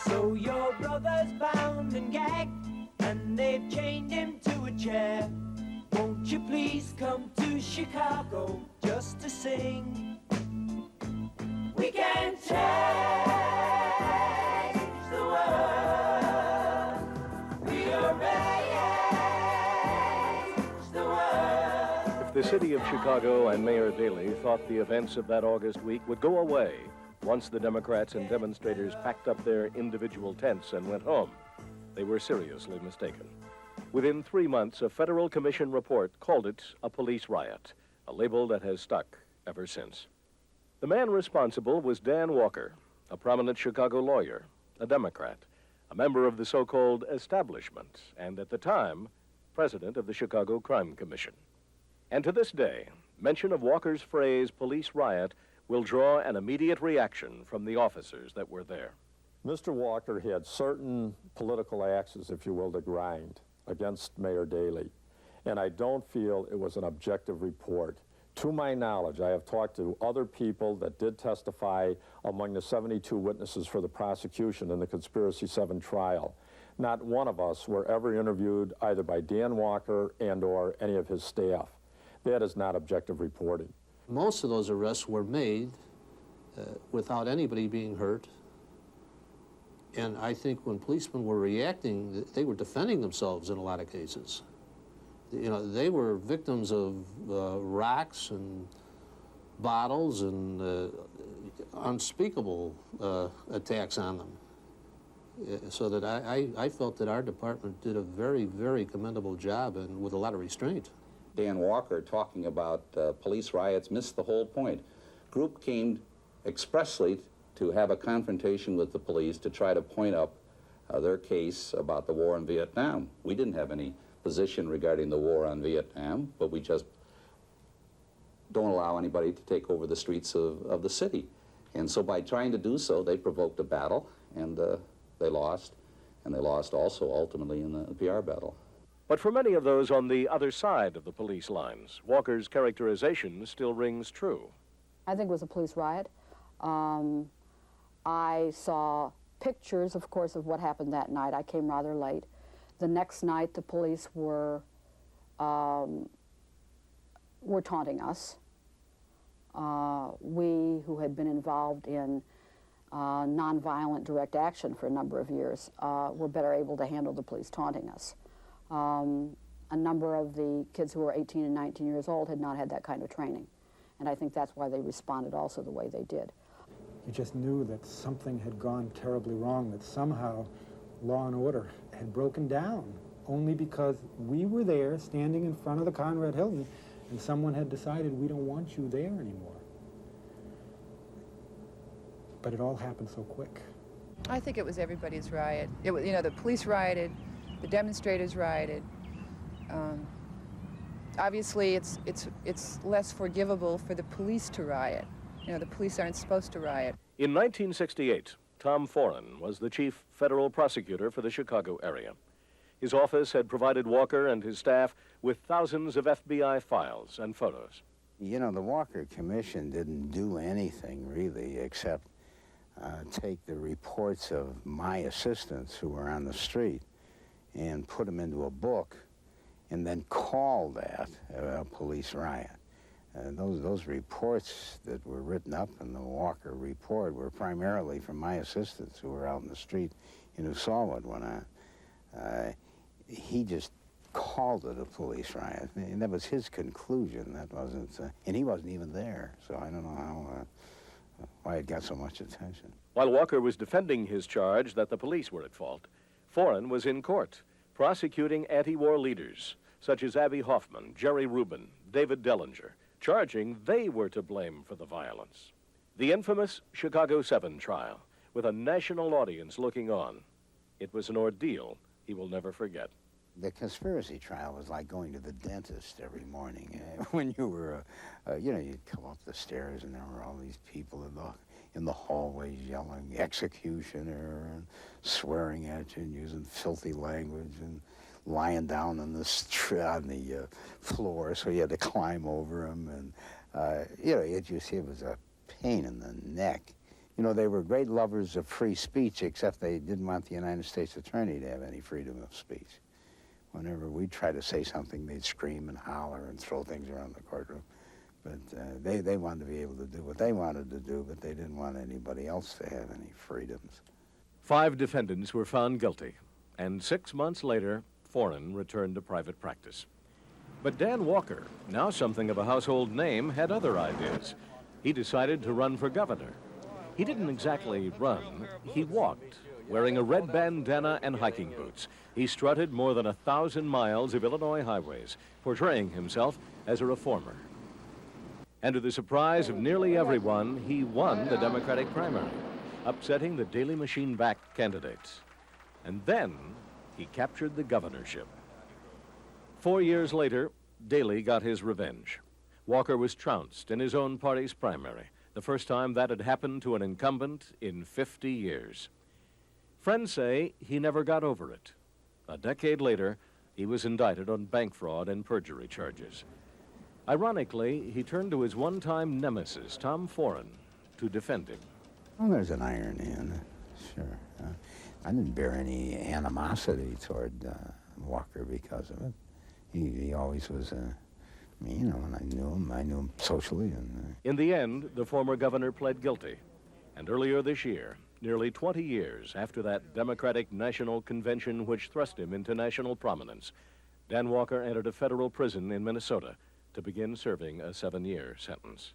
So your brother's bound and gagged, and they've chained him to a chair. Won't you please come to Chicago just to sing? We can change the world. We are ready to change the world. If the city of Chicago and Mayor Daley thought the events of that August week would go away once the Democrats and demonstrators packed up their individual tents and went home, they were seriously mistaken. Within 3 months, a federal commission report called it a police riot, a label that has stuck ever since. The man responsible was Dan Walker, a prominent Chicago lawyer, a Democrat, a member of the so-called establishment, and at the time, president of the Chicago Crime Commission. And to this day, mention of Walker's phrase, police riot, will draw an immediate reaction from the officers that were there. Mr. Walker had certain political axes, if you will, to grind against Mayor Daley, and I don't feel it was an objective report. To my knowledge, I have talked to other people that did testify among the 72 witnesses for the prosecution in the Conspiracy 7 trial. Not one of us were ever interviewed either by Dan Walker and or any of his staff. That is not objective reporting. Most of those arrests were made without anybody being hurt. And I think when policemen were reacting, they were defending themselves in a lot of cases. You know, they were victims of rocks and bottles and unspeakable attacks on them. So that I felt that our department did a very, very commendable job and with a lot of restraint. Dan Walker talking about police riots missed the whole point. Group came expressly to have a confrontation with the police to try to point up their case about the war in Vietnam. We didn't have any position regarding the war on Vietnam, but we just don't allow anybody to take over the streets of the city. And so by trying to do so, they provoked a battle, and they lost. And they lost also ultimately in the PR battle. But for many of those on the other side of the police lines, Walker's characterization still rings true. I think it was a police riot. I saw pictures, of course, of what happened that night. I came rather late. The next night, the police were taunting us. We, who had been involved in nonviolent direct action for a number of years, were better able to handle the police taunting us. A number of the kids who were 18 and 19 years old had not had that kind of training. And I think that's why they responded also the way they did. You just knew that something had gone terribly wrong, that somehow law and order had broken down, only because we were there standing in front of the Conrad Hilton and someone had decided we don't want you there anymore. But it all happened so quick. I think it was everybody's riot. It was, you know, the police rioted, the demonstrators rioted. Obviously, it's less forgivable for the police to riot. You know, the police aren't supposed to riot. In 1968, Tom Foran was the chief federal prosecutor for the Chicago area. His office had provided Walker and his staff with thousands of FBI files and photos. You know, the Walker Commission didn't do anything really except take the reports of my assistants who were on the street and put them into a book and then call that a police riot. Those reports that were written up in the Walker report were primarily from my assistants who were out in the street and who saw what went on. He just called it a police riot, and that was his conclusion. That wasn't, and he wasn't even there, so I don't know how, why it got so much attention. While Walker was defending his charge that the police were at fault, Foran was in court, prosecuting anti-war leaders such as Abby Hoffman, Jerry Rubin, David Dellinger, charging they were to blame for the violence. The infamous Chicago 7 trial, with a national audience looking on. It was an ordeal he will never forget. The conspiracy trial was like going to the dentist every morning. When you were, you know, you'd come up the stairs and there were all these people in the hallways yelling executioner and swearing at you and using filthy language and lying down on the floor, so you had to climb over them. And, you know, it was a pain in the neck. You know, they were great lovers of free speech, except they didn't want the United States Attorney to have any freedom of speech. Whenever we try to say something, they'd scream and holler and throw things around the courtroom. But they wanted to be able to do what they wanted to do, but they didn't want anybody else to have any freedoms. 5 defendants were found guilty, and 6 months later, Foran returned to private practice. But Dan Walker, now something of a household name, had other ideas. He decided to run for governor. He didn't exactly run, he walked, wearing a red bandana and hiking boots. He strutted more than 1,000 miles of Illinois highways, portraying himself as a reformer. And to the surprise of nearly everyone, he won the Democratic primary, upsetting the Daley machine-backed candidates. And then he captured the governorship. 4 years later, Daley got his revenge. Walker was trounced in his own party's primary, the first time that had happened to an incumbent in 50 years. Friends say he never got over it. A decade later, he was indicted on bank fraud and perjury charges. Ironically, he turned to his one-time nemesis, Tom Foran, to defend him. Well, there's an irony in it, sure. I didn't bear any animosity toward Walker because of it. He always was, you know, when I knew him socially. And, In the end, the former governor pled guilty. And earlier this year, nearly 20 years after that Democratic National Convention which thrust him into national prominence, Dan Walker entered a federal prison in Minnesota to begin serving a 7-year sentence.